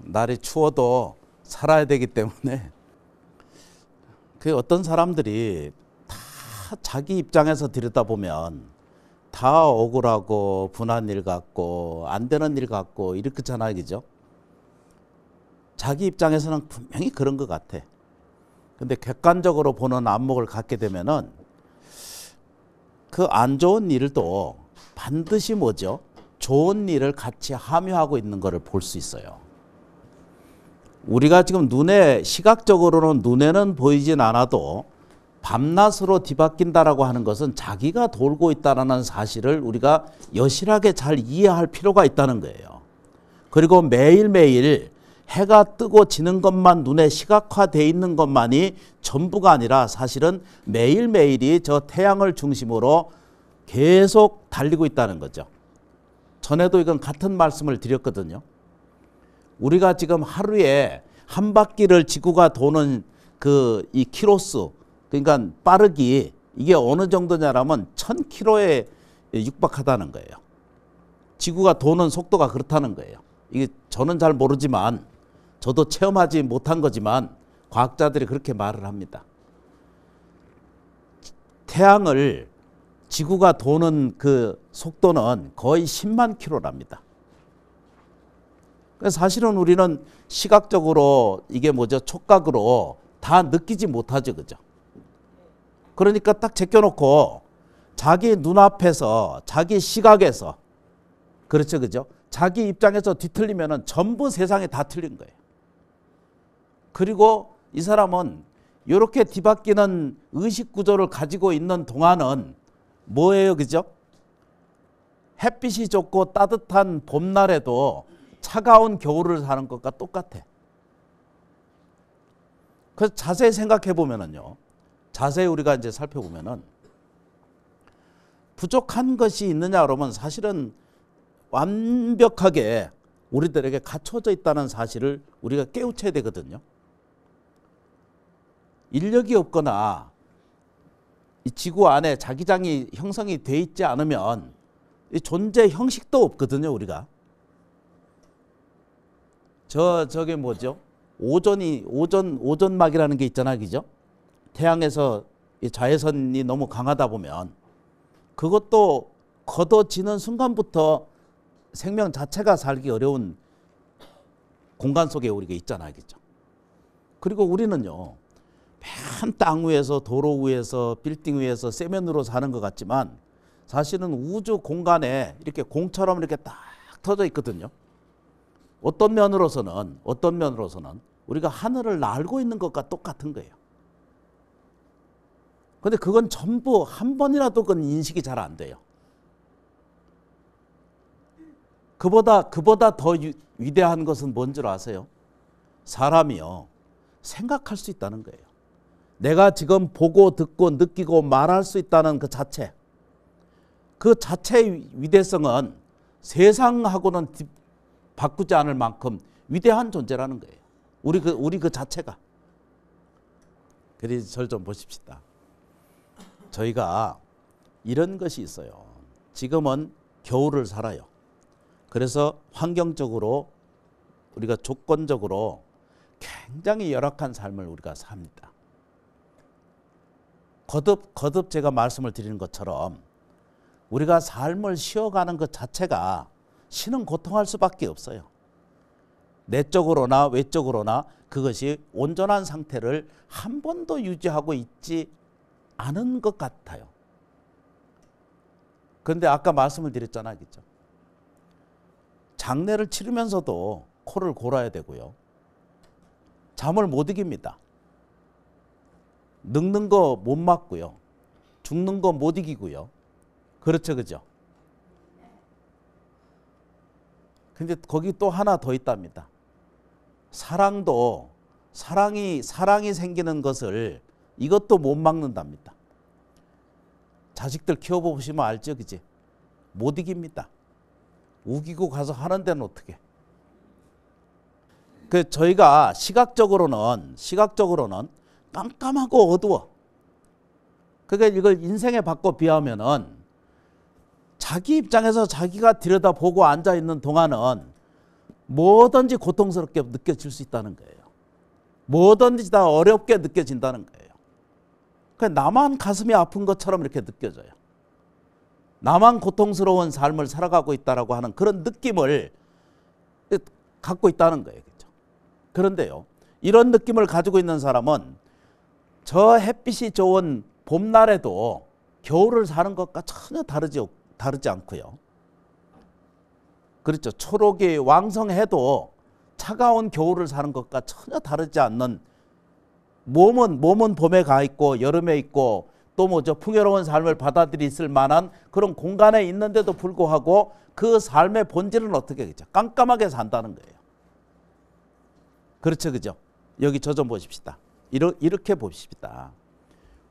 날이 추워도 살아야 되기 때문에 그 어떤 사람들이 다 자기 입장에서 들여다보면 다 억울하고 분한 일 같고 안 되는 일 같고 이렇잖아요, 그죠? 자기 입장에서는 분명히 그런 것 같아. 근데 객관적으로 보는 안목을 갖게 되면은 그 안 좋은 일도 반드시 뭐죠? 좋은 일을 같이 함유하고 있는 것을 볼 수 있어요. 우리가 지금 눈에 시각적으로는 눈에는 보이진 않아도 밤낮으로 뒤바뀐다라고 하는 것은 자기가 돌고 있다는 사실을 우리가 여실하게 잘 이해할 필요가 있다는 거예요. 그리고 매일매일 해가 뜨고 지는 것만 눈에 시각화되어 있는 것만이 전부가 아니라 사실은 매일매일이 저 태양을 중심으로 계속 달리고 있다는 거죠. 전에도 이건 같은 말씀을 드렸거든요. 우리가 지금 하루에 한 바퀴를 지구가 도는 이 키로수, 그러니까 빠르기, 이게 어느 정도냐라면 1000km에 육박하다는 거예요. 지구가 도는 속도가 그렇다는 거예요. 이게 저는 잘 모르지만, 저도 체험하지 못한 거지만 과학자들이 그렇게 말을 합니다. 태양을 지구가 도는 그 속도는 거의 10만 킬로랍니다. 사실은 우리는 시각적으로 이게 뭐죠? 촉각으로 다 느끼지 못하죠, 그죠? 그러니까 딱 제껴놓고 자기 눈앞에서, 자기 시각에서, 그렇죠, 그죠? 자기 입장에서 뒤틀리면은 전부 세상이 다 틀린 거예요. 그리고 이 사람은 이렇게 뒤바뀌는 의식 구조를 가지고 있는 동안은 뭐예요, 그죠? 햇빛이 좋고 따뜻한 봄날에도 차가운 겨울을 사는 것과 똑같아. 그래서 자세히 생각해 보면은요, 자세히 우리가 이제 살펴보면은 부족한 것이 있느냐 그러면 사실은 완벽하게 우리들에게 갖춰져 있다는 사실을 우리가 깨우쳐야 되거든요. 인력이 없거나 이 지구 안에 자기장이 형성이 돼 있지 않으면 이 존재 형식도 없거든요, 우리가. 저게 뭐죠? 오존막이라는 게 있잖아요, 그죠? 태양에서 이 자외선이 너무 강하다 보면 그것도 걷어지는 순간부터 생명 자체가 살기 어려운 공간 속에 우리가 있잖아요, 그죠? 그리고 우리는요, 맨 땅 위에서, 도로 위에서, 빌딩 위에서 세면으로 사는 것 같지만 사실은 우주 공간에 이렇게 공처럼 이렇게 딱 터져 있거든요. 어떤 면으로서는 우리가 하늘을 날고 있는 것과 똑같은 거예요. 근데 그건 전부 한 번이라도 그건 인식이 잘 안 돼요. 그보다 더 위대한 것은 뭔 줄 아세요? 사람이요, 생각할 수 있다는 거예요. 내가 지금 보고 듣고 느끼고 말할 수 있다는 그 자체, 그 자체의 위대성은 세상하고는 바꾸지 않을 만큼 위대한 존재라는 거예요. 우리 그 자체가. 그래서 저를 좀 보십시다. 저희가 이런 것이 있어요. 지금은 겨울을 살아요. 그래서 환경적으로 우리가 조건적으로 굉장히 열악한 삶을 우리가 삽니다. 거듭 제가 말씀을 드리는 것처럼 우리가 삶을 쉬어가는 것 자체가 신은 고통할 수밖에 없어요. 내적으로나 외적으로나 그것이 온전한 상태를 한 번도 유지하고 있지 않은 것 같아요. 그런데 아까 말씀을 드렸잖아요, 그렇죠? 장례를 치르면서도 코를 골아야 되고요. 잠을 못 이깁니다. 늙는 거 못 막고요. 죽는 거 못 이기고요. 그렇죠, 그죠? 근데 거기 또 하나 더 있답니다. 사랑이 생기는 것을 이것도 못 막는답니다. 자식들 키워보시면 알죠, 그지? 못 이깁니다. 우기고 가서 하는 데는 어떻게? 저희가 시각적으로는 깜깜하고 어두워. 그러니까 이걸 인생에 바꿔 비하면은 자기 입장에서 자기가 들여다보고 앉아 있는 동안은 뭐든지 고통스럽게 느껴질 수 있다는 거예요. 뭐든지 다 어렵게 느껴진다는 거예요. 그러니까 나만 가슴이 아픈 것처럼 이렇게 느껴져요. 나만 고통스러운 삶을 살아가고 있다라고 하는 그런 느낌을 갖고 있다는 거예요. 그렇죠? 그런데요, 이런 느낌을 가지고 있는 사람은 저 햇빛이 좋은 봄날에도 겨울을 사는 것과 전혀 다르지 않고요. 그렇죠. 초록이 왕성해도 차가운 겨울을 사는 것과 전혀 다르지 않는, 몸은 봄에 가 있고 여름에 있고 또 뭐죠, 풍요로운 삶을 받아들일 만한 그런 공간에 있는데도 불구하고 그 삶의 본질은 어떻게 되죠? 깜깜하게 산다는 거예요. 그렇죠, 그죠? 여기 저 좀 보십시다. 이렇게 봅시다.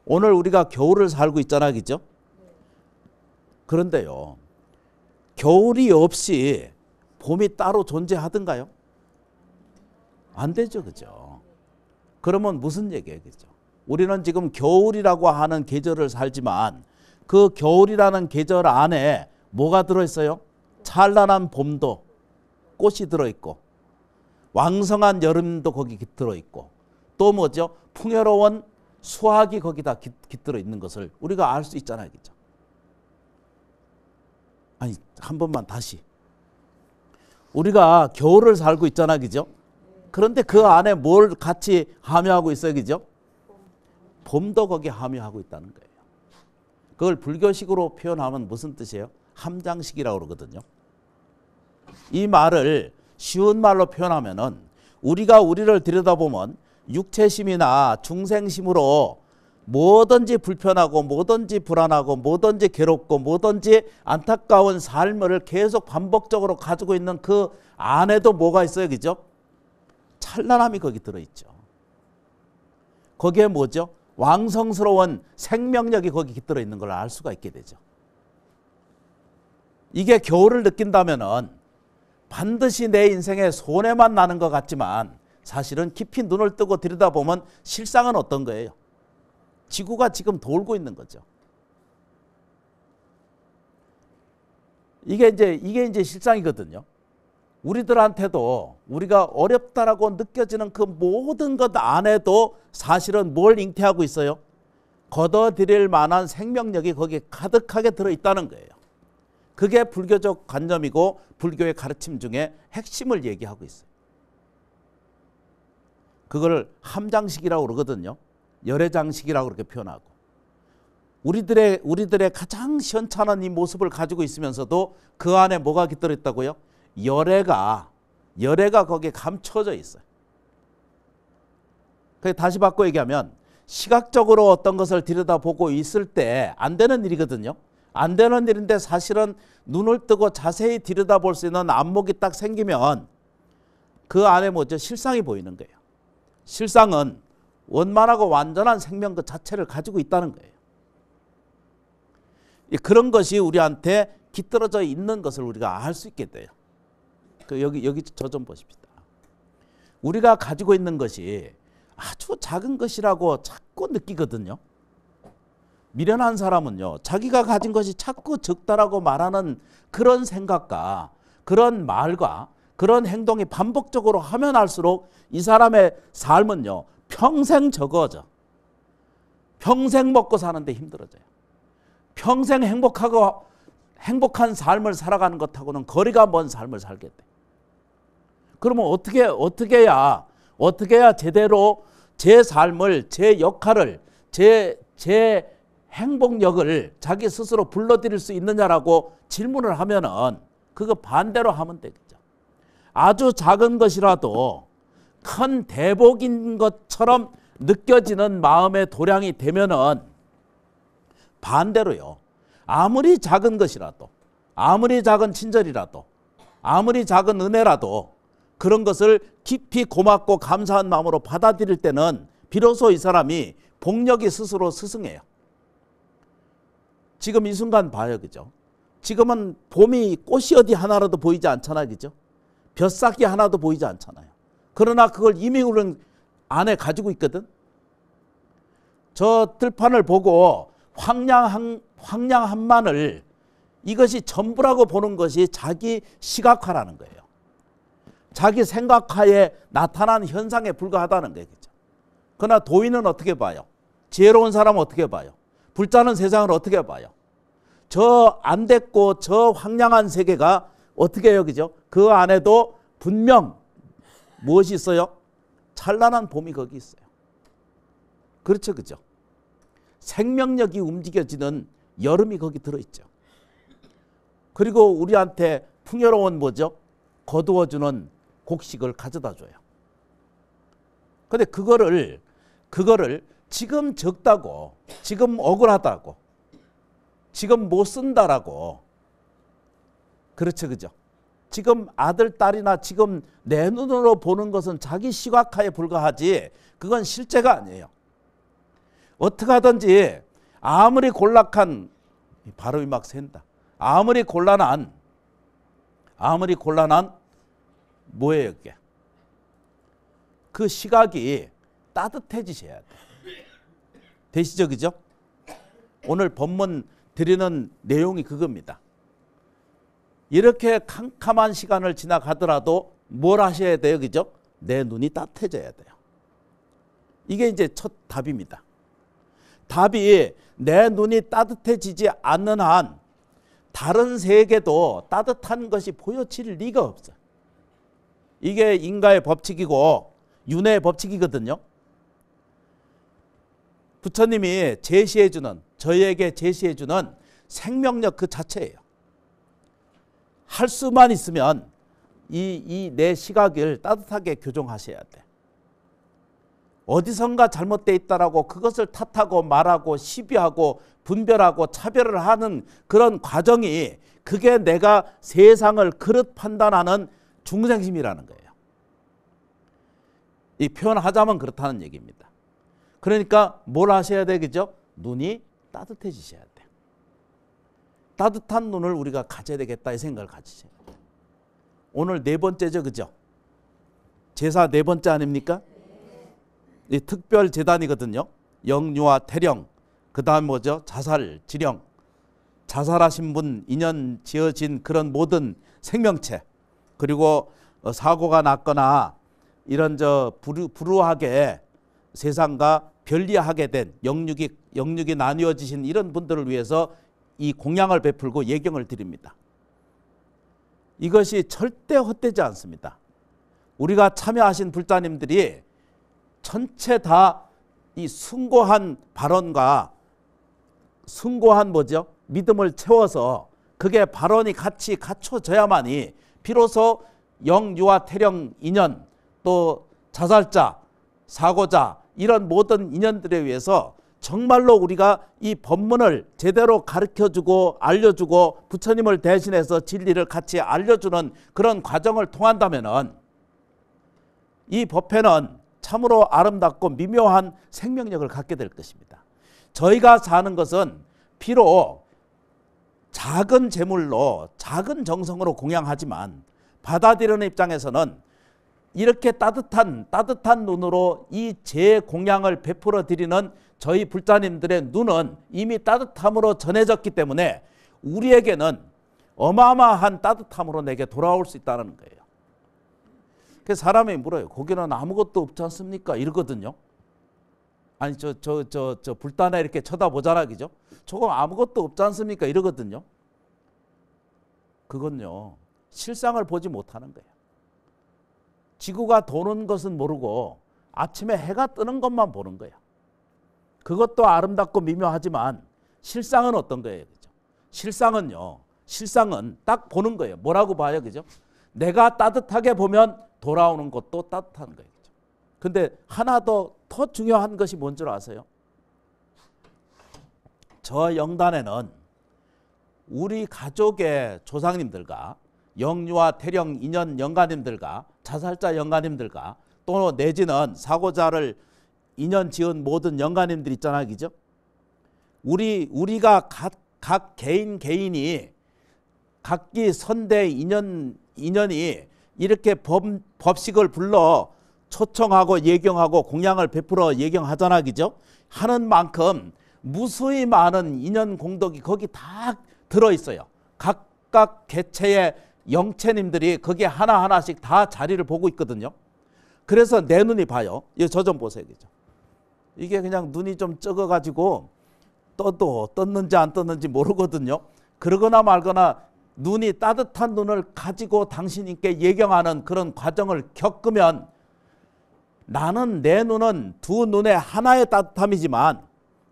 오늘 우리가 겨울을 살고 있잖아, 그죠? 그런데요, 겨울이 없이 봄이 따로 존재하던가요? 안 되죠, 그죠? 그러면 무슨 얘기예요, 그죠? 우리는 지금 겨울이라고 하는 계절을 살지만 그 겨울이라는 계절 안에 뭐가 들어있어요? 찬란한 봄도, 꽃이 들어있고 왕성한 여름도 거기 들어있고 또 뭐죠? 풍요로운 수확이 거기다 깃들어 있는 것을 우리가 알 수 있잖아요, 그죠? 아니, 한 번만 다시. 우리가 겨울을 살고 있잖아, 그죠? 그런데 그 안에 뭘 같이 함유하고 있어요, 그죠? 봄도 거기에 함유하고 있다는 거예요. 그걸 불교식으로 표현하면 무슨 뜻이에요? 함장식이라고 그러거든요. 이 말을 쉬운 말로 표현하면은 우리가 우리를 들여다보면 육체심이나 중생심으로 뭐든지 불편하고 뭐든지 불안하고 뭐든지 괴롭고 뭐든지 안타까운 삶을 계속 반복적으로 가지고 있는 그 안에도 뭐가 있어요, 그죠? 찬란함이 거기 들어있죠. 거기에 뭐죠? 왕성스러운 생명력이 거기 깃들어 있는 걸 알 수가 있게 되죠. 이게 겨울을 느낀다면은 반드시 내 인생에 손해만 나는 것 같지만 사실은 깊이 눈을 뜨고 들여다보면 실상은 어떤 거예요? 지구가 지금 돌고 있는 거죠. 이게 이제 실상이거든요. 우리들한테도 우리가 어렵다라고 느껴지는 그 모든 것 안에도 사실은 뭘 잉태하고 있어요? 걷어들일 만한 생명력이 거기에 가득하게 들어있다는 거예요. 그게 불교적 관념이고 불교의 가르침 중에 핵심을 얘기하고 있어요. 그걸 함장식이라고 그러거든요. 열애장식이라고 그렇게 표현하고. 우리들의 가장 시원찮은 이 모습을 가지고 있으면서도 그 안에 뭐가 깃들어 있다고요? 열애가 거기에 감춰져 있어요. 다시 바꿔 얘기하면 시각적으로 어떤 것을 들여다보고 있을 때 안 되는 일이거든요. 안 되는 일인데 사실은 눈을 뜨고 자세히 들여다볼 수 있는 안목이 딱 생기면 그 안에 뭐죠? 실상이 보이는 거예요. 실상은 원만하고 완전한 생명 그 자체를 가지고 있다는 거예요. 그런 것이 우리한테 깃들어져 있는 것을 우리가 알 수 있게 돼요. 여기 저 좀 보십시다. 우리가 가지고 있는 것이 아주 작은 것이라고 자꾸 느끼거든요. 미련한 사람은요, 자기가 가진 것이 자꾸 적다라고 말하는 그런 생각과 그런 말과 그런 행동이 반복적으로 하면 할수록 이 사람의 삶은요, 평생 적어져. 평생 먹고 사는데 힘들어져요. 평생 행복한 삶을 살아가는 것하고는 거리가 먼 삶을 살게 돼. 그러면 어떻게 해야 제대로 제 삶을, 제 역할을, 제 행복력을 자기 스스로 불러들일 수 있느냐라고 질문을 하면은 그거 반대로 하면 되겠죠. 아주 작은 것이라도 큰 대복인 것처럼 느껴지는 마음의 도량이 되면은 반대로요. 아무리 작은 것이라도, 아무리 작은 친절이라도, 아무리 작은 은혜라도 그런 것을 깊이 고맙고 감사한 마음으로 받아들일 때는 비로소 이 사람이 복력이 스스로 스승해요. 지금 이 순간 봐요, 그죠? 지금은 봄이 꽃이 어디 하나라도 보이지 않잖아요, 그죠? 벼싹이 하나도 보이지 않잖아요. 그러나 그걸 이미 우리는 안에 가지고 있거든. 저 들판을 보고 황량한만을 이것이 전부라고 보는 것이 자기 시각화라는 거예요. 자기 생각하에 나타난 현상에 불과하다는 거죠. 그러나 도인은 어떻게 봐요? 지혜로운 사람은 어떻게 봐요? 불자는 세상을 어떻게 봐요? 저 안 됐고 저 황량한 세계가 어떻게 여기죠? 그 안에도 분명 무엇이 있어요? 찬란한 봄이 거기 있어요. 그렇죠, 그죠? 생명력이 움직여지는 여름이 거기 들어있죠. 그리고 우리한테 풍요로운 뭐죠? 거두어주는 곡식을 가져다 줘요. 근데 그거를 지금 적다고, 지금 억울하다고, 지금 못 쓴다라고, 그렇죠, 그죠? 지금 아들, 딸이나 지금 내 눈으로 보는 것은 자기 시각화에 불과하지 그건 실제가 아니에요. 어떻게 하든지 아무리 곤란한, 발음이 막 샌다. 아무리 곤란한 뭐예요, 그게? 그 시각이 따뜻해지셔야 돼. 되시죠, 그죠? 오늘 본문 드리는 내용이 그겁니다. 이렇게 캄캄한 시간을 지나가더라도 뭘 하셔야 돼요, 그죠? 내 눈이 따뜻해져야 돼요. 이게 이제 첫 답입니다. 답이 내 눈이 따뜻해지지 않는 한 다른 세계도 따뜻한 것이 보여질 리가 없어요. 이게 인과의 법칙이고 윤회의 법칙이거든요. 부처님이 제시해주는, 저희에게 제시해주는 생명력 그 자체예요. 할 수만 있으면 이 내 시각을 따뜻하게 교정하셔야 돼. 어디선가 잘못되어 있다라고 그것을 탓하고 말하고 시비하고 분별하고 차별을 하는 그런 과정이, 그게 내가 세상을 그릇 판단하는 중생심이라는 거예요. 이 표현하자면 그렇다는 얘기입니다. 그러니까 뭘 하셔야 되겠죠? 눈이 따뜻해지셔야 돼. 따뜻한 눈을 우리가 가져야 되겠다 이 생각을 가지셔야 돼. 오늘 네 번째죠, 그죠? 제사 네 번째 아닙니까? 이 특별 제단이거든요. 영유아 태령, 그 다음 뭐죠? 자살, 지령, 자살하신 분, 인연 지어진 그런 모든 생명체, 그리고 사고가 났거나 이런 불우하게 세상과 별리하게 된 영육이 나뉘어지신 이런 분들을 위해서 이 공양을 베풀고 예경을 드립니다. 이것이 절대 헛되지 않습니다. 우리가 참여하신 불자님들이 전체 다 이 숭고한 발언과 숭고한 뭐죠? 믿음을 채워서 그게 발언이 같이 갖춰져야만이 비로소 영유아 태령 인연, 또 자살자, 사고자, 이런 모든 인연들에 의해서 정말로 우리가 이 법문을 제대로 가르쳐주고 알려주고 부처님을 대신해서 진리를 같이 알려주는 그런 과정을 통한다면은 이 법회는 참으로 아름답고 미묘한 생명력을 갖게 될 것입니다. 저희가 사는 것은 비록 작은 재물로 작은 정성으로 공양하지만 받아들이는 입장에서는 이렇게 따뜻한 눈으로 이 제 공양을 베풀어 드리는 저희 불자님들의 눈은 이미 따뜻함으로 전해졌기 때문에 우리에게는 어마어마한 따뜻함으로 내게 돌아올 수 있다는 거예요. 그래서 사람이 물어요. 거기는 아무것도 없지 않습니까? 이러거든요. 아니 저 불단에 이렇게 쳐다보잖아, 그죠? 저거 아무것도 없지 않습니까? 이러거든요. 그건요, 실상을 보지 못하는 거예요. 지구가 도는 것은 모르고 아침에 해가 뜨는 것만 보는 거예요. 그것도 아름답고 미묘하지만 실상은 어떤 거예요, 그죠? 실상은 딱 보는 거예요. 뭐라고 봐요, 그죠? 내가 따뜻하게 보면 돌아오는 것도 따뜻한 거예요. 근데 하나 더 중요한 것이 뭔 줄 아세요? 저 영단에는 우리 가족의 조상님들과 영유아 태령 인연 영가님들과 자살자 영가님들과 또 내지는 사고자를 인연 지은 모든 영가님들 있잖아요, 그죠? 우리가 각 개인이 각기 선대 인연이 이렇게 법식을 불러 초청하고 예경하고 공양을 베풀어 예경하잖아, 그죠? 하는 만큼 무수히 많은 인연 공덕이 거기 다 들어있어요. 각각 개체의 영체님들이 거기에 하나하나씩 다 자리를 보고 있거든요. 그래서 내 눈이 봐요. 이 저 좀 보세요. 이게 그냥 눈이 좀 적어가지고 떠도 떴는지 안 떴는지 모르거든요. 그러거나 말거나 눈이 따뜻한 눈을 가지고 당신께 예경하는 그런 과정을 겪으면 나는 내 눈은 두 눈의 하나의 따뜻함이지만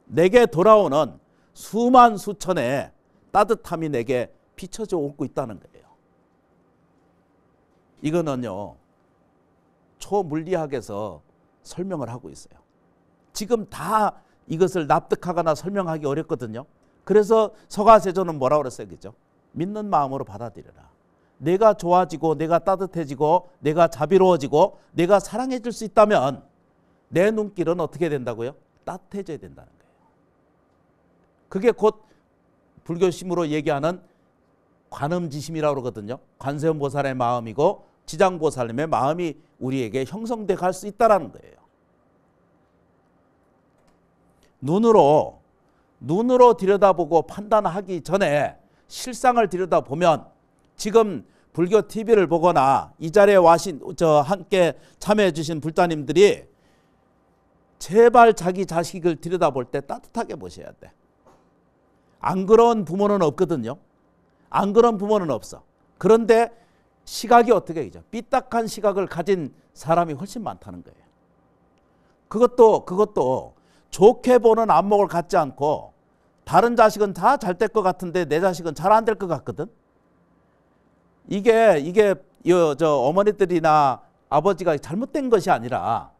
내게 돌아오는 수만 수천의 따뜻함이 내게 비춰져 오고 있다는 거예요. 이거는요, 초물리학에서 설명을 하고 있어요. 지금 다 이것을 납득하거나 설명하기 어렵거든요. 그래서 서가세조는 뭐라고 그랬어요? 그죠? 믿는 마음으로 받아들여라. 내가 좋아지고 내가 따뜻해지고 내가 자비로워지고 내가 사랑해질 수 있다면 내 눈길은 어떻게 된다고요? 따뜻해져야 된다는 거예요. 그게 곧 불교심으로 얘기하는 관음지심이라고 그러거든요. 관세음보살의 마음이고 지장보살님의 마음이 우리에게 형성돼 갈 수 있다는 거예요. 눈으로 들여다보고 판단하기 전에 실상을 들여다보면 지금 불교 TV를 보거나 이 자리에 함께 참여해 주신 불자님들이 제발 자기 자식을 들여다볼 때 따뜻하게 보셔야 돼. 안 그런 부모는 없거든요. 안 그런 부모는 없어. 그런데 시각이 어떻게 되죠? 삐딱한 시각을 가진 사람이 훨씬 많다는 거예요. 그것도 좋게 보는 안목을 갖지 않고 다른 자식은 다 잘 될 것 같은데 내 자식은 잘 안 될 것 같거든. 이게 어머니들이나 아버지가 잘못된 것이 아니라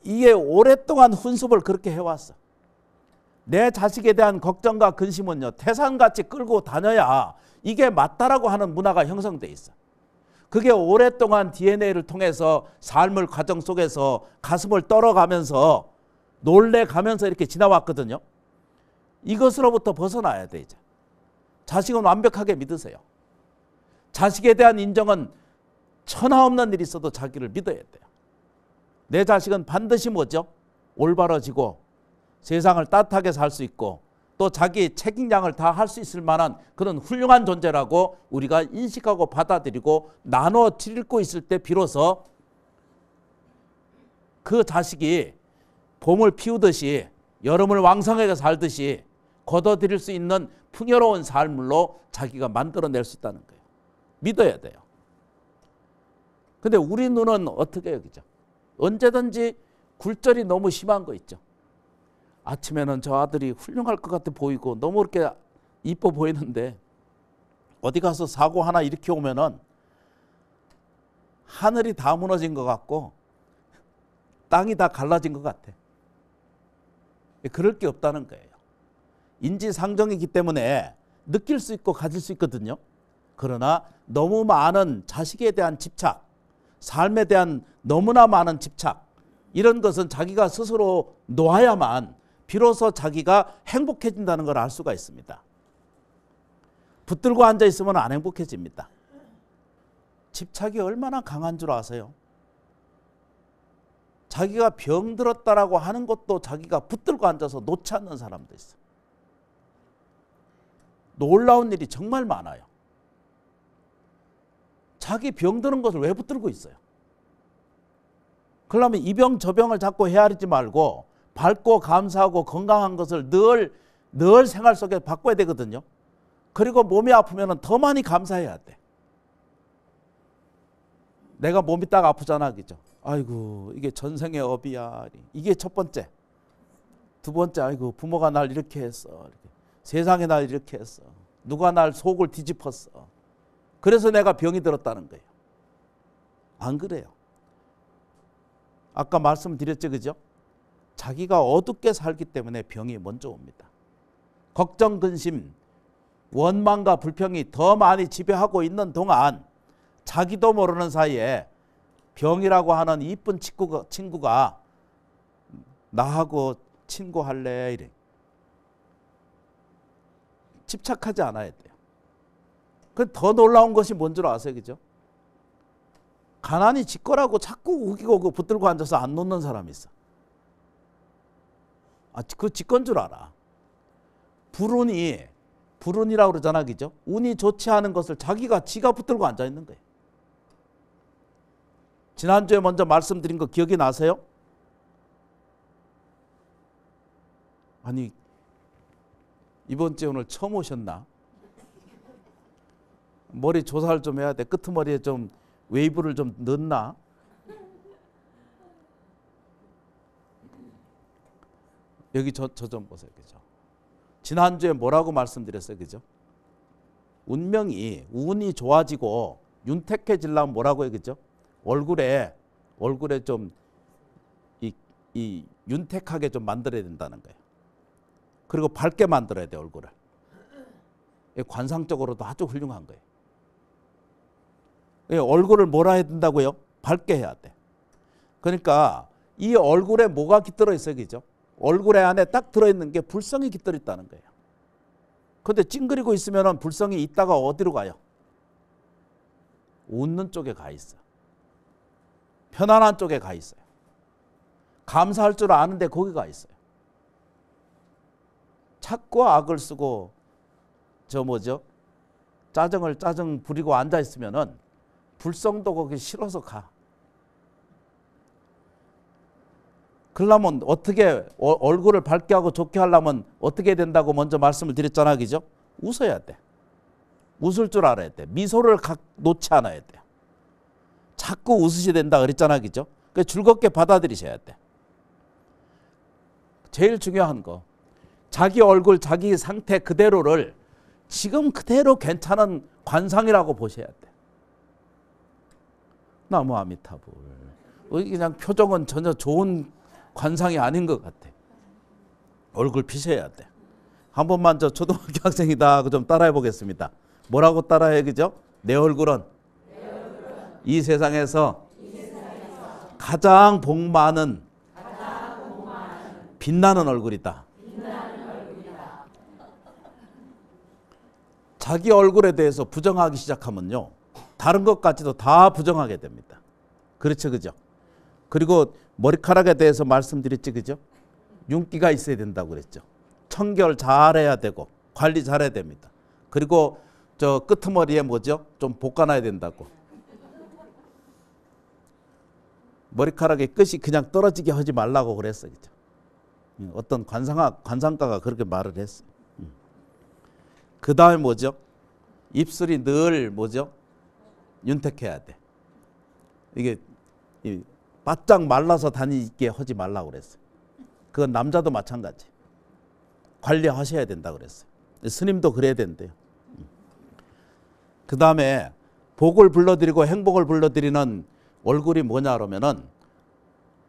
이게 오랫동안 훈습을 그렇게 해왔어. 내 자식에 대한 걱정과 근심은요, 태산같이 끌고 다녀야 이게 맞다라고 하는 문화가 형성돼 있어. 그게 오랫동안 DNA를 통해서 삶의 과정 속에서 가슴을 떨어가면서 놀래가면서 이렇게 지나왔거든요. 이것으로부터 벗어나야 돼. 이제 자식은 완벽하게 믿으세요. 자식에 대한 인정은 천하 없는 일이 있어도 자기를 믿어야 돼요. 내 자식은 반드시 뭐죠? 올바러지고 세상을 따뜻하게 살 수 있고 또 자기 책임량을 다 할 수 있을 만한 그런 훌륭한 존재라고 우리가 인식하고 받아들이고 나눠 드리고 있을 때 비로소 그 자식이 봄을 피우듯이 여름을 왕성하게 살듯이 거둬들일 수 있는 풍요로운 삶으로 자기가 만들어낼 수 있다는 거예요. 믿어야 돼요. 근데 우리 눈은 어떻게 여기죠? 언제든지 굴절이 너무 심한 거 있죠. 아침에는 저 아들이 훌륭할 것 같아 보이고 너무 이렇게 이뻐 보이는데 어디 가서 사고 하나 일으켜 오면은 하늘이 다 무너진 것 같고 땅이 다 갈라진 것 같아. 그럴 게 없다는 거예요. 인지상정이기 때문에 느낄 수 있고 가질 수 있거든요. 그러나 너무 많은 자식에 대한 집착, 삶에 대한 너무나 많은 집착, 이런 것은 자기가 스스로 놓아야만 비로소 자기가 행복해진다는 걸 알 수가 있습니다. 붙들고 앉아 있으면 안 행복해집니다. 집착이 얼마나 강한 줄 아세요? 자기가 병들었다라고 하는 것도 자기가 붙들고 앉아서 놓지 않는 사람도 있어요. 놀라운 일이 정말 많아요. 자기 병드는 것을 왜 붙들고 있어요? 그러면 이 병 저 병을 자꾸 헤아리지 말고 밝고 감사하고 건강한 것을 늘 생활 속에 바꿔야 되거든요. 그리고 몸이 아프면 더 많이 감사해야 돼. 내가 몸이 딱 아프잖아, 그죠? 아이고 이게 전생의 업이야. 이게 첫 번째. 두 번째, 아이고 부모가 날 이렇게 했어. 이렇게. 세상에 날 이렇게 했어. 누가 날 속을 뒤집었어. 그래서 내가 병이 들었다는 거예요. 안 그래요. 아까 말씀드렸죠, 그죠? 자기가 어둡게 살기 때문에 병이 먼저 옵니다. 걱정, 근심, 원망과 불평이 더 많이 지배하고 있는 동안 자기도 모르는 사이에 병이라고 하는 이쁜 친구가 나하고 친구할래 이래. 집착하지 않아야 돼요. 그 더 놀라운 것이 뭔 줄 아세요, 그죠? 가난이 지 거라고 자꾸 우기고 붙들고 앉아서 안 놓는 사람이 있어. 그 지 건 줄 알아. 불운이 불운이라고 그러잖아, 그죠? 운이 좋지 않은 것을 지가 붙들고 앉아 있는 거예요. 지난주에 먼저 말씀드린 거 기억이 나세요? 아니, 이번 주에 오늘 처음 오셨나? 머리 조사를 좀 해야 돼. 끄트머리에 좀 웨이브를 좀 넣나? 여기 저 좀 보세요. 그죠? 지난주에 뭐라고 말씀드렸어요? 그죠? 운이 좋아지고 윤택해지려면 뭐라고 해요? 그죠? 얼굴에 좀 이 윤택하게 좀 만들어야 된다는 거예요. 그리고 밝게 만들어야 돼, 얼굴을. 관상적으로도 아주 훌륭한 거예요. 얼굴을 뭐라 해야 된다고요? 밝게 해야 돼. 그러니까 이 얼굴에 뭐가 깃들어 있어요, 그죠? 얼굴에 안에 딱 들어있는 게 불성이 깃들어 있다는 거예요. 근데 찡그리고 있으면 불성이 있다가 어디로 가요? 웃는 쪽에 가 있어. 편안한 쪽에 가 있어요. 감사할 줄 아는데 거기 가 있어요. 착과 악을 쓰고 짜증 부리고 앉아 있으면은 불성도 거기 싫어서 가. 그러려면 어떻게 얼굴을 밝게 하고 좋게 하려면 어떻게 된다고 먼저 말씀을 드렸잖아, 그죠? 웃어야 돼. 웃을 줄 알아야 돼. 미소를 놓지 않아야 돼. 자꾸 웃으셔야 된다 그랬잖아, 그죠? 즐겁게 받아들이셔야 돼. 제일 중요한 거, 자기 얼굴, 자기 상태 그대로를 지금 그대로 괜찮은 관상이라고 보셔야 돼. 나무 아미타불. 그냥 표정은 전혀 좋은 관상이 아닌 것 같아. 얼굴 피셔야 돼. 한 번만 초등학교 학생이다 좀 따라해 보겠습니다. 뭐라고 따라해, 그죠? 내 얼굴은 이 세상에서 가장 복 많은 빛나는 얼굴이다. 자기 얼굴에 대해서 부정하기 시작하면요, 다른 것까지도 다 부정하게 됩니다. 그렇죠, 그죠? 그리고 머리카락에 대해서 말씀드렸지, 그죠? 윤기가 있어야 된다고 그랬죠. 청결 잘해야 되고 관리 잘해야 됩니다. 그리고 끄트머리에 좀 볶아놔야 된다고. 머리카락의 끝이 그냥 떨어지게 하지 말라고 그랬어요, 그죠? 어떤 관상가가 그렇게 말을 했어요. 그 다음에 입술이 늘 윤택해야 돼. 이게 바짝 말라서 다니게 하지 말라고 그랬어요. 그건 남자도 마찬가지. 관리하셔야 된다 그랬어요. 스님도 그래야 된대요. 그 다음에 복을 불러드리고 행복을 불러드리는 얼굴이 뭐냐 그러면은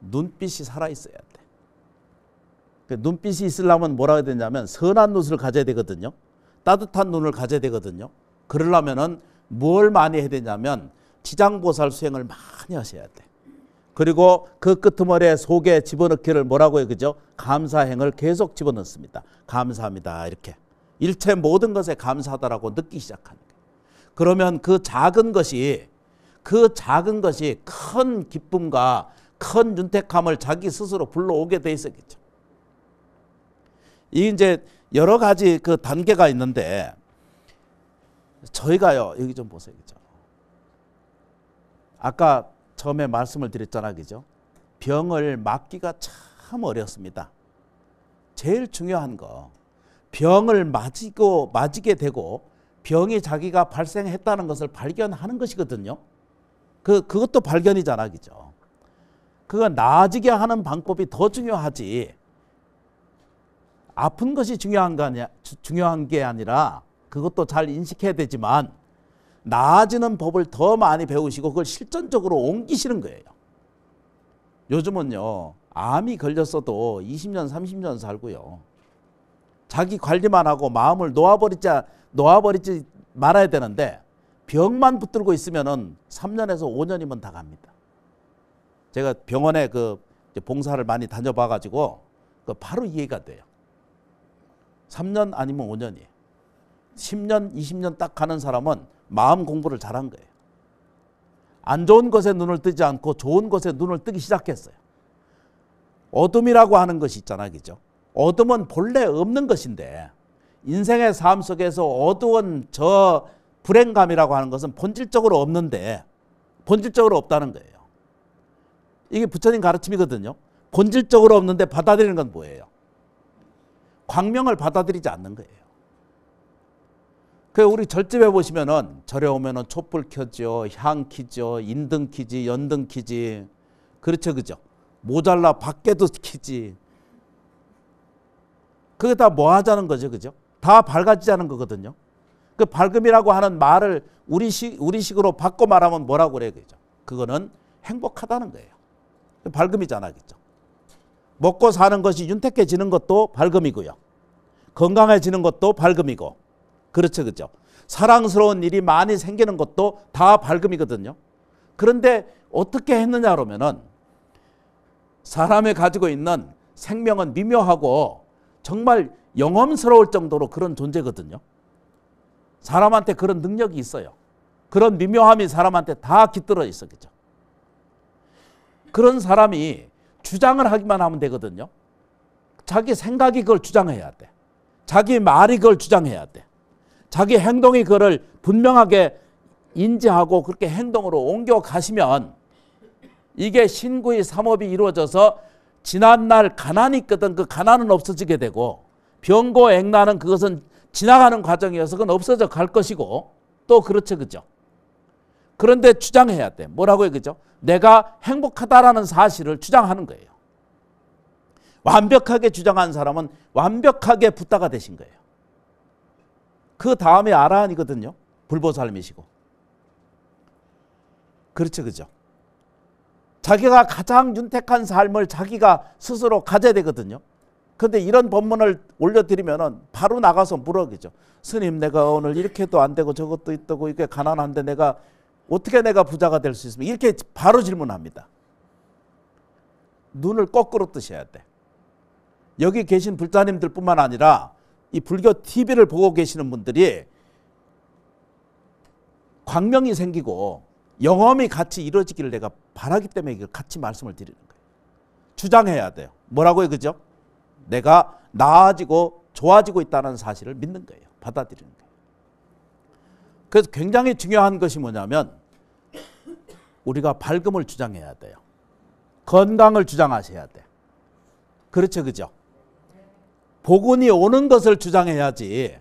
눈빛이 살아있어야 돼. 눈빛이 있으려면 뭐라 해야 되냐면 선한 눈을 가져야 되거든요. 따뜻한 눈을 가져야 되거든요. 그러려면은 뭘 많이 해야 되냐면 지장보살 수행을 많이 하셔야 돼. 그리고 그 끄트머리에 속에 집어넣기를 뭐라고 해요, 그죠? 감사행을 계속 집어넣습니다. 감사합니다, 이렇게. 일체 모든 것에 감사하다라고 느끼기 시작하는 거예요. 그러면 그 작은 것이 큰 기쁨과 큰 윤택함을 자기 스스로 불러오게 돼 있었겠죠. 이 이제 여러 가지 그 단계가 있는데, 저희가요, 여기 좀 보세요, 그죠? 아까 처음에 말씀을 드렸잖아, 그죠? 병을 막기가 참 어렵습니다. 제일 중요한 거, 병을 맞이게 되고 병이 자기가 발생했다는 것을 발견하는 것이거든요. 그것도 발견이잖아, 그죠? 그거 나아지게 하는 방법이 더 중요하지. 아픈 것이 중요한 게 아니라 그것도 잘 인식해야 되지만 나아지는 법을 더 많이 배우시고 그걸 실전적으로 옮기시는 거예요. 요즘은요, 암이 걸렸어도 20년, 30년 살고요. 자기 관리만 하고 마음을 놓아버리지 말아야 되는데 병만 붙들고 있으면은 3년에서 5년이면 다 갑니다. 제가 병원에 봉사를 많이 다녀봐가지고 바로 이해가 돼요. 3년 아니면 5년이에요. 10년, 20년 딱 가는 사람은 마음 공부를 잘한 거예요. 안 좋은 것에 눈을 뜨지 않고 좋은 것에 눈을 뜨기 시작했어요. 어둠이라고 하는 것이 있잖아요, 그죠? 어둠은 본래 없는 것인데 인생의 삶 속에서 어두운 저 불행감이라고 하는 것은 본질적으로 없는데, 본질적으로 없다는 거예요. 이게 부처님 가르침이거든요. 본질적으로 없는데 받아들이는 건 뭐예요? 광명을 받아들이지 않는 거예요. 그 우리 절집에 보시면은 절에 오면은 촛불 켜죠, 향 키죠, 인등 키지, 연등 키지, 그렇죠, 그죠? 모자라 밖에도 키지. 그게 다 뭐 하자는 거죠, 그죠? 다 밝아지자는 거거든요. 그 밝음이라고 하는 말을 우리식으로 바꿔 말하면 뭐라고 그래요, 그죠? 그거는 행복하다는 거예요. 밝음이잖아, 그죠? 먹고 사는 것이 윤택해지는 것도 밝음이고요. 건강해지는 것도 밝음이고, 그렇죠, 그죠? 사랑스러운 일이 많이 생기는 것도 다 밝음이거든요. 그런데 어떻게 했느냐 그러면은 사람이 가지고 있는 생명은 미묘하고 정말 영험스러울 정도로 그런 존재거든요. 사람한테 그런 능력이 있어요. 그런 미묘함이 사람한테 다 깃들어 있어, 그죠? 그런 사람이 주장을 하기만 하면 되거든요. 자기 생각이 그걸 주장해야 돼. 자기 말이 그걸 주장해야 돼. 자기 행동이 그걸 분명하게 인지하고 그렇게 행동으로 옮겨 가시면 이게 신구의 삼업이 이루어져서 지난날 가난이 있거든 그 가난은 없어지게 되고 병고 액난은 그것은 지나가는 과정이어서 그건 없어져 갈 것이고 또 그렇죠, 그죠? 그런데 주장해야 돼. 뭐라고요, 그죠? 내가 행복하다라는 사실을 주장하는 거예요. 완벽하게 주장한 사람은 완벽하게 붓다가 되신 거예요. 그 다음에 아라한이거든요. 불보살미시고. 그렇죠, 그죠? 자기가 가장 윤택한 삶을 자기가 스스로 가져야 되거든요. 그런데 이런 법문을 올려드리면은 바로 나가서 물어보죠. 스님, 내가 오늘 이렇게도 안 되고 저것도 있다고 이게 가난한데 내가 어떻게 내가 부자가 될 수 있습니까? 이렇게 바로 질문합니다. 눈을 거꾸로 뜨셔야 돼. 여기 계신 불자님들 뿐만 아니라 이 불교 TV를 보고 계시는 분들이 광명이 생기고 영험이 같이 이루어지기를 내가 바라기 때문에 이걸 같이 말씀을 드리는 거예요. 주장해야 돼요. 뭐라고요, 그죠? 내가 나아지고 좋아지고 있다는 사실을 믿는 거예요. 받아들이는 거예요. 그래서 굉장히 중요한 것이 뭐냐면 우리가 밝음을 주장해야 돼요. 건강을 주장하셔야 돼. 그렇죠, 그죠? 복운이 오는 것을 주장해야지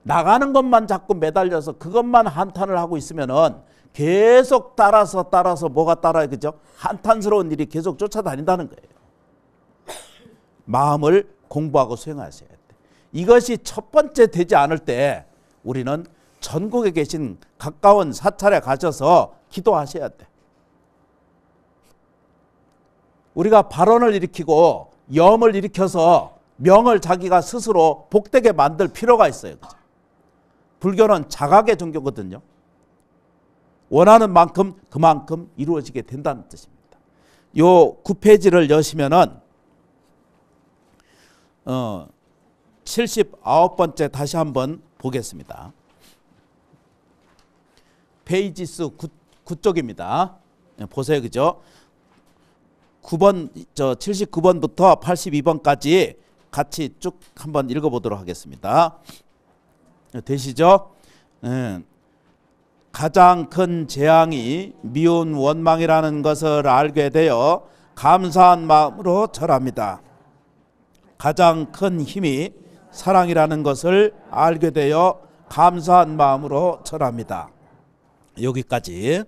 나가는 것만 자꾸 매달려서 그것만 한탄을 하고 있으면은 계속 따라서 뭐가 따라요, 그죠? 한탄스러운 일이 계속 쫓아다닌다는 거예요. 마음을 공부하고 수행하셔야 돼. 이것이 첫 번째 되지 않을 때 우리는 전국에 계신 가까운 사찰에 가셔서 기도하셔야 돼. 우리가 발언을 일으키고 염을 일으켜서 명을 자기가 스스로 복되게 만들 필요가 있어요. 그죠? 불교는 자각의 종교거든요. 원하는 만큼 그만큼 이루어지게 된다는 뜻입니다. 요 9페이지를 여시면은 79번째 다시 한번 보겠습니다. 페이지 수 9쪽입니다. 보세요, 그죠? 9번, 79번부터 82번까지 같이 쭉 한번 읽어보도록 하겠습니다. 되시죠? 가장 큰 재앙이 미운 원망이라는 것을 알게 되어 감사한 마음으로 절합니다. 가장 큰 힘이 사랑이라는 것을 알게 되어 감사한 마음으로 절합니다. 여기까지.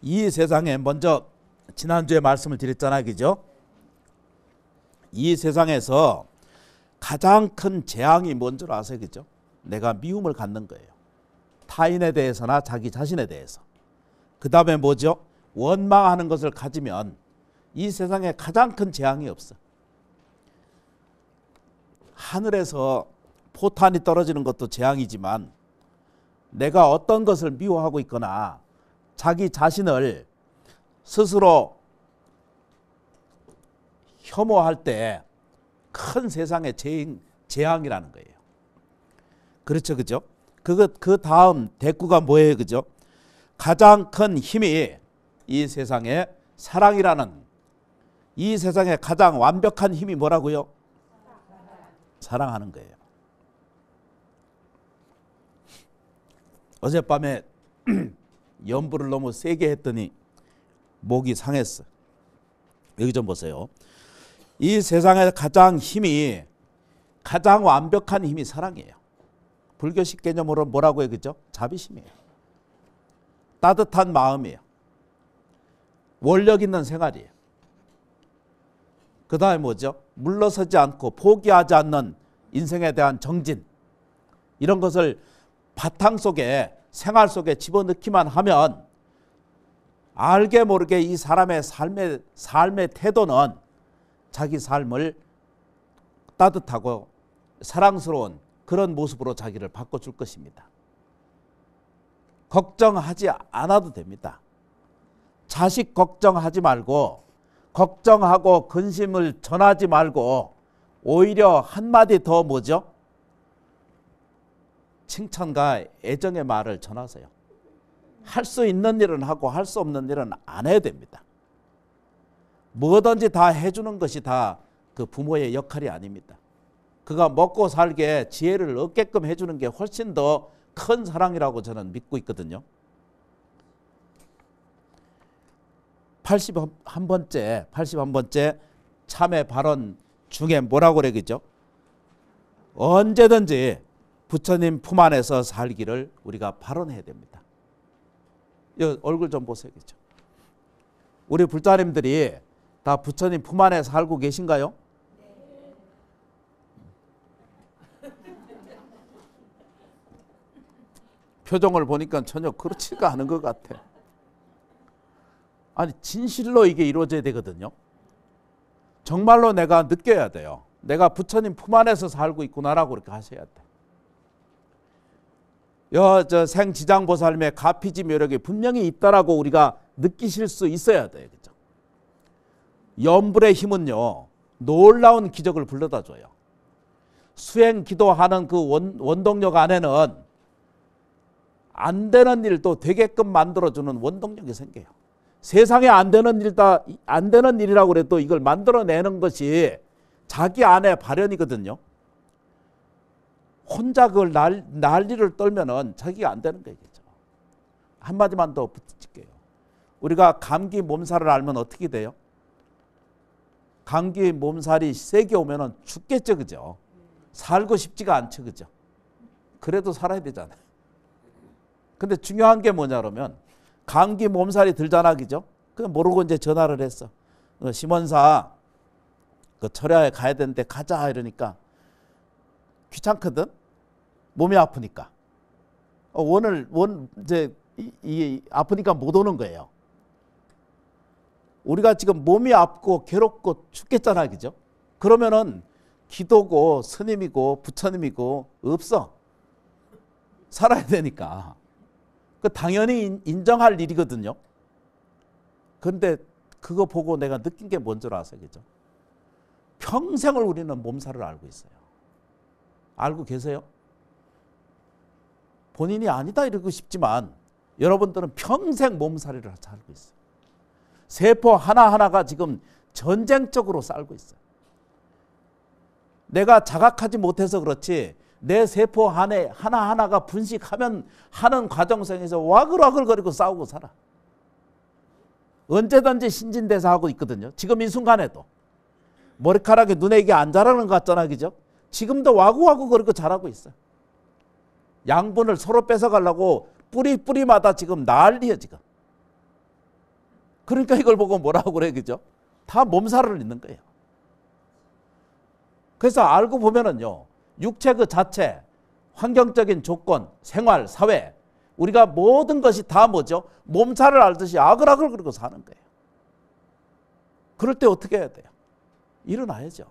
이 세상에 먼저 지난주에 말씀을 드렸잖아요, 그죠? 이 세상에서 가장 큰 재앙이 뭔 줄 아세요, 그죠? 내가 미움을 갖는 거예요. 타인에 대해서나 자기 자신에 대해서. 그 다음에 뭐죠? 원망하는 것을 가지면 이 세상에 가장 큰 재앙이 없어. 하늘에서 포탄이 떨어지는 것도 재앙이지만 내가 어떤 것을 미워하고 있거나 자기 자신을 스스로 혐오할 때 큰 세상의 재앙이라는 거예요. 그렇죠, 그죠? 그 다음 대꾸가 뭐예요, 그죠? 가장 큰 힘이 이 세상에 사랑이라는, 이 세상에 가장 완벽한 힘이 뭐라고요? 사랑하는 거예요. 어젯밤에 연부를 너무 세게 했더니 목이 상했어. 여기 좀 보세요. 이 세상에 가장 완벽한 힘이 사랑이에요. 불교식 개념으로 뭐라고 해요? 그죠? 자비심이에요. 따뜻한 마음이에요. 원력 있는 생활이에요. 그 다음에 뭐죠? 물러서지 않고 포기하지 않는 인생에 대한 정진. 이런 것을 바탕 속에, 생활 속에 집어넣기만 하면 알게 모르게 이 사람의 삶의 태도는 자기 삶을 따뜻하고 사랑스러운 그런 모습으로 자기를 바꿔줄 것입니다. 걱정하지 않아도 됩니다. 자식 걱정하지 말고, 걱정하고 근심을 전하지 말고, 오히려 한마디 더 뭐죠? 칭찬과 애정의 말을 전하세요. 할 수 있는 일은 하고 할 수 없는 일은 안 해야 됩니다. 뭐든지 다 해주는 것이 다 그 부모의 역할이 아닙니다. 그가 먹고 살게 지혜를 얻게끔 해주는 게 훨씬 더 큰 사랑이라고 저는 믿고 있거든요. 81번째 참회 발언 중에 뭐라고 그러겠죠? 언제든지 부처님 품 안에서 살기를 우리가 발언해야 됩니다. 이 얼굴 좀 보세요. 그죠? 우리 불자님들이 다 부처님 품 안에 살고 계신가요? 표정을 보니까 전혀 그렇지가 않은 것 같아. 아니 진실로 이게 이루어져야 되거든요. 정말로 내가 느껴야 돼요. 내가 부처님 품 안에서 살고 있구나라고 그렇게 하셔야 돼. 저 생지장보살님의 가피지 묘력이 분명히 있다라고 우리가 느끼실 수 있어야 돼요. 그죠? 염불의 힘은요, 놀라운 기적을 불러다 줘요. 수행 기도하는 그 원동력 안에는 안 되는 일도 되게끔 만들어주는 원동력이 생겨요. 세상에 안 되는 일이라고 그래도 이걸 만들어내는 것이 자기 안에 발현이거든요. 혼자 그걸 난리를 떨면은 자기가 안 되는 거겠죠. 한마디만 더 붙일게요. 우리가 감기 몸살을 알면 어떻게 돼요? 감기 몸살이 세게 오면은 죽겠죠, 그죠? 살고 싶지가 않죠, 그죠? 그래도 살아야 되잖아요. 근데 중요한 게 뭐냐 그러면 감기 몸살이 들잖아, 그죠? 그 모르고 이제 전화를 했어. 심원사 그 철야에 가야 되는데 가자 이러니까 귀찮거든. 몸이 아프니까. 오늘 이제 아프니까 못 오는 거예요. 우리가 지금 몸이 아프고 괴롭고 죽겠잖아, 그죠? 그러면은 기도고 스님이고 부처님이고 없어. 살아야 되니까. 그 당연히 인정할 일이거든요. 그런데 그거 보고 내가 느낀 게 뭔 줄 아세요, 그죠? 평생을 우리는 몸살을 앓고 있어요. 알고 계세요? 본인이 아니다 이러고 싶지만 여러분들은 평생 몸살이를 앓고 있어요. 세포 하나하나가 지금 전쟁적으로 싸우고 있어요. 내가 자각하지 못해서 그렇지 내 세포 안에 하나하나가 분식하면 하는 과정 속에서 와글와글거리고 싸우고 살아. 언제든지 신진대사하고 있거든요. 지금 이 순간에도. 머리카락이 눈에 이게 안 자라는 것 같잖아, 그죠? 지금도 와구와구거리고 자라고 있어. 양분을 서로 뺏어가려고 뿌리마다 지금 난리야, 지금. 그러니까 이걸 보고 뭐라고 그래, 그죠? 다 몸살을 있는 거예요. 그래서 알고 보면은요, 육체 그 자체, 환경적인 조건, 생활, 사회, 우리가 모든 것이 다 뭐죠? 몸살을 앓듯이 아글아글 그러고 사는 거예요. 그럴 때 어떻게 해야 돼요? 일어나야죠.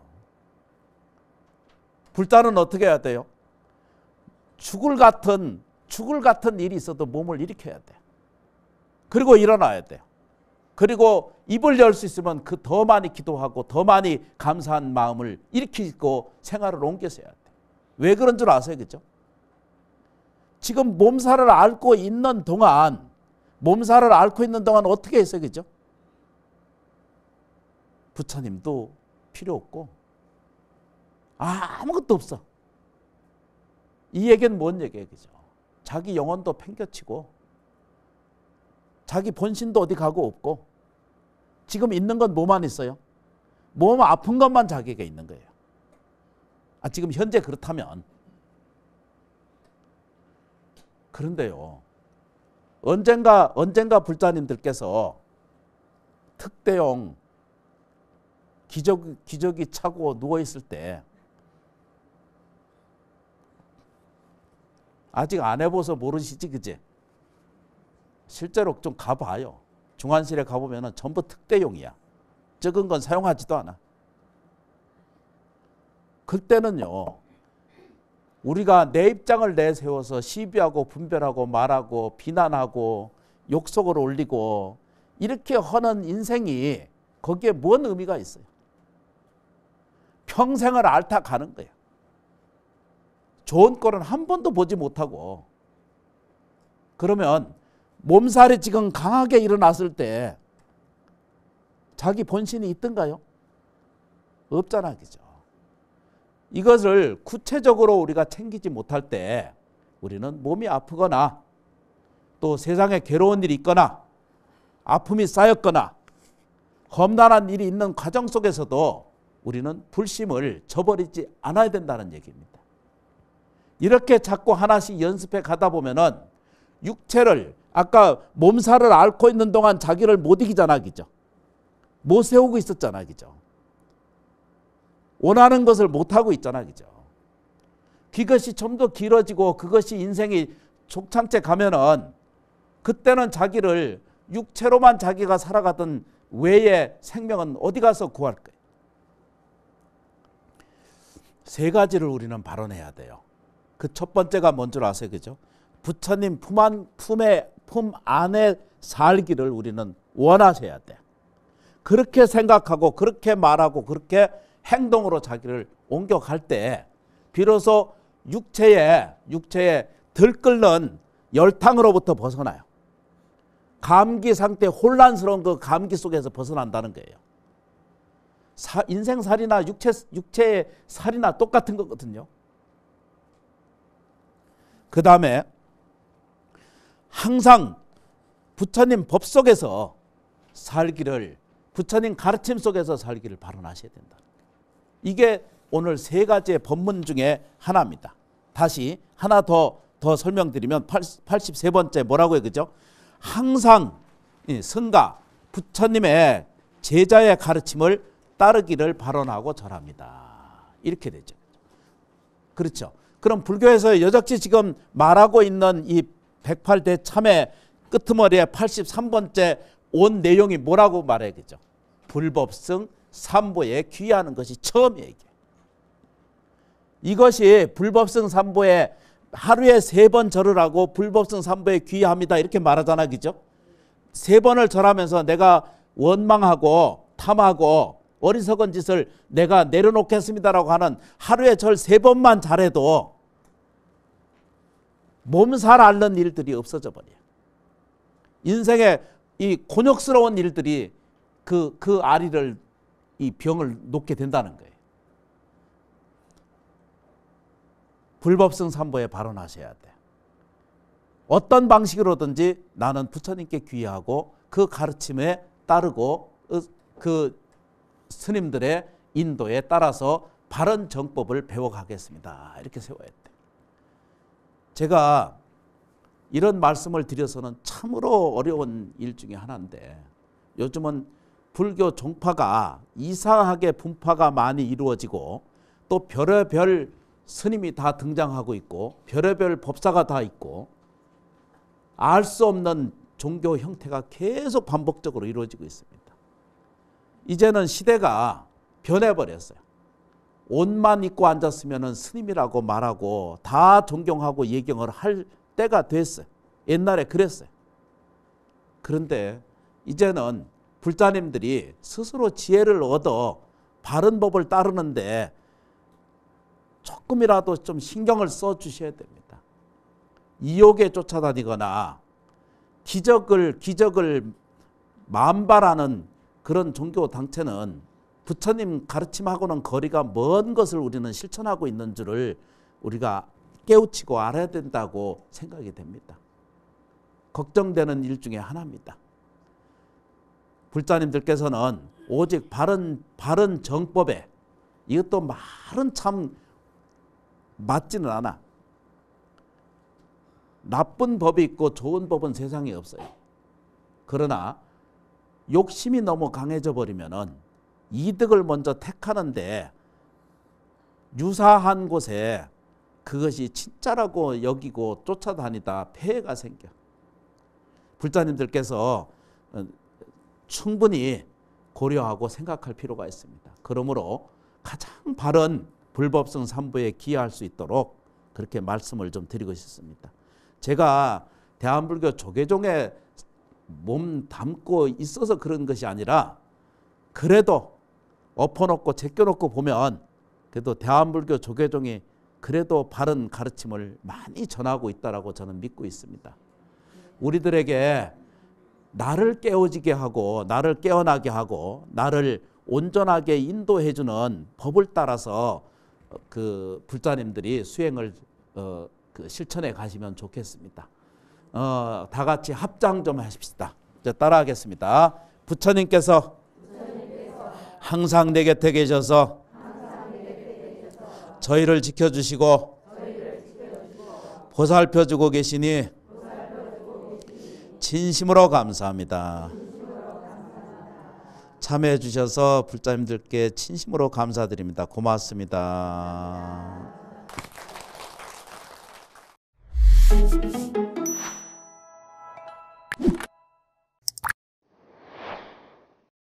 불자는 어떻게 해야 돼요? 죽을 같은 일이 있어도 몸을 일으켜야 돼요. 그리고 일어나야 돼요. 그리고 입을 열 수 있으면 그 더 많이 기도하고 더 많이 감사한 마음을 일으키고 생활을 옮겨서 해야 돼요. 왜 그런 줄 아세요? 그죠? 지금 몸살을 앓고 있는 동안 어떻게 했어요? 그죠? 부처님도 필요 없고 아무것도 없어. 이 얘기는 뭔 얘기죠? 자기 영혼도 팽개치고 자기 본신도 어디 가고 없고 지금 있는 건 뭐만 있어요? 몸 아픈 것만 자기가 있는 거예요. 지금 현재 그렇다면. 그런데요, 언젠가 불자님들께서 특대용 기저귀 차고 누워있을 때 아직 안 해봐서 모르시지, 그지? 실제로 좀 가봐요. 중환실에 가보면 전부 특대용이야. 적은 건 사용하지도 않아. 그때는요, 우리가 내 입장을 내세워서 시비하고 분별하고 말하고 비난하고 욕설을 올리고 이렇게 하는 인생이 거기에 뭔 의미가 있어요? 평생을 앓다 가는 거예요. 좋은 꼴은 한 번도 보지 못하고. 그러면 몸살이 지금 강하게 일어났을 때 자기 본신이 있던가요? 없잖아, 그죠? 이것을 구체적으로 우리가 챙기지 못할 때 우리는 몸이 아프거나 또 세상에 괴로운 일이 있거나 아픔이 쌓였거나 험난한 일이 있는 과정 속에서도 우리는 불심을 저버리지 않아야 된다는 얘기입니다. 이렇게 자꾸 하나씩 연습해 가다 보면은 육체를, 아까 몸살을 앓고 있는 동안 자기를 못 이기잖아, 그죠? 못 세우고 있었잖아, 그죠? 원하는 것을 못하고 있잖아, 그죠? 그것이 좀 더 길어지고 그것이 인생이 족창째 가면은 그때는 자기를 육체로만 자기가 살아가던 외의 생명은 어디 가서 구할 거예요? 세 가지를 우리는 발언해야 돼요. 그 첫 번째가 뭔 줄 아세요, 그죠? 부처님 품 안에 살기를 우리는 원하셔야 돼. 그렇게 생각하고 그렇게 말하고 그렇게 행동으로 자기를 옮겨갈 때 비로소 육체에 들끓는 열탕으로부터 벗어나요. 감기 상태, 혼란스러운 그 감기 속에서 벗어난다는 거예요. 인생살이나 육체의 살이나 똑같은 거거든요. 그 다음에 항상 부처님 법 속에서 살기를, 부처님 가르침 속에서 살기를 발언하셔야 된다. 이게 오늘 세 가지의 법문 중에 하나입니다. 다시 하나 더 설명드리면 83번째 뭐라고요, 그죠? 항상 성가 부처님의 제자의 가르침을 따르기를 발언하고 절합니다. 이렇게 되죠. 그렇죠. 그럼 불교에서 여적지 지금 말하고 있는 이 108대 참의 끄트머리에 83번째 온 내용이 뭐라고 말해야겠죠? 불법성 삼보에 귀의하는 것이 처음이에요. 이것이 불법성 삼보에 하루에 3번 절을 하고 불법성 삼보에 귀의합니다. 이렇게 말하잖아, 그죠? 3번을 절하면서 내가 원망하고 탐하고 어리석은 짓을 내가 내려놓겠습니다라고 하는 하루에 절 3번만 잘해도 몸살 앓는 일들이 없어져 버려요. 인생에 이 곤욕스러운 일들이 그 아리를, 이 병을 놓게 된다는 거예요. 불법성 삼보에 발언하셔야 돼. 어떤 방식으로든지 나는 부처님께 귀의하고 그 가르침에 따르고 그 스님들의 인도에 따라서 바른 정법을 배워가겠습니다. 이렇게 세워야 돼. 제가 이런 말씀을 드려서는 참으로 어려운 일 중에 하나인데 요즘은 불교 종파가 이상하게 분파가 많이 이루어지고 또 별의별 스님이 다 등장하고 있고 별의별 법사가 다 있고 알 수 없는 종교 형태가 계속 반복적으로 이루어지고 있습니다. 이제는 시대가 변해버렸어요. 옷만 입고 앉았으면 스님이라고 말하고 다 존경하고 예경을 할 때가 됐어요. 옛날에 그랬어요. 그런데 이제는 불자님들이 스스로 지혜를 얻어 바른 법을 따르는데 조금이라도 좀 신경을 써 주셔야 됩니다. 이욕에 쫓아다니거나 기적을 만발하는 그런 종교 단체는 부처님 가르침하고는 거리가 먼 것을 우리는 실천하고 있는 줄을 우리가 깨우치고 알아야 된다고 생각이 됩니다. 걱정되는 일 중에 하나입니다. 불자님들께서는 오직 바른 정법에, 이것도 말은 참 맞지는 않아. 나쁜 법이 있고 좋은 법은 세상에 없어요. 그러나 욕심이 너무 강해져 버리면은 이득을 먼저 택하는데 유사한 곳에 그것이 진짜라고 여기고 쫓아다니다 폐해가 생겨. 불자님들께서 충분히 고려하고 생각할 필요가 있습니다. 그러므로 가장 바른 불법성 삼부에 기여할 수 있도록 그렇게 말씀을 좀 드리고 싶습니다. 제가 대한불교 조계종에 몸 담고 있어서 그런 것이 아니라 그래도 엎어놓고 제껴놓고 보면 그래도 대한불교 조계종이 그래도 바른 가르침을 많이 전하고 있다라고 저는 믿고 있습니다. 우리들에게 나를 깨어지게 하고 나를 깨어나게 하고 나를 온전하게 인도해주는 법을 따라서 그 불자님들이 수행을 실천해 가시면 좋겠습니다. 다 같이 합장 좀 하십시다. 이제 따라하겠습니다. 부처님께서 항상 내 곁에 계셔서 저희를 지켜주시고 보살펴주고 계시니 진심으로 감사합니다. 참여해 주셔서 불자님들께 진심으로 감사드립니다. 고맙습니다.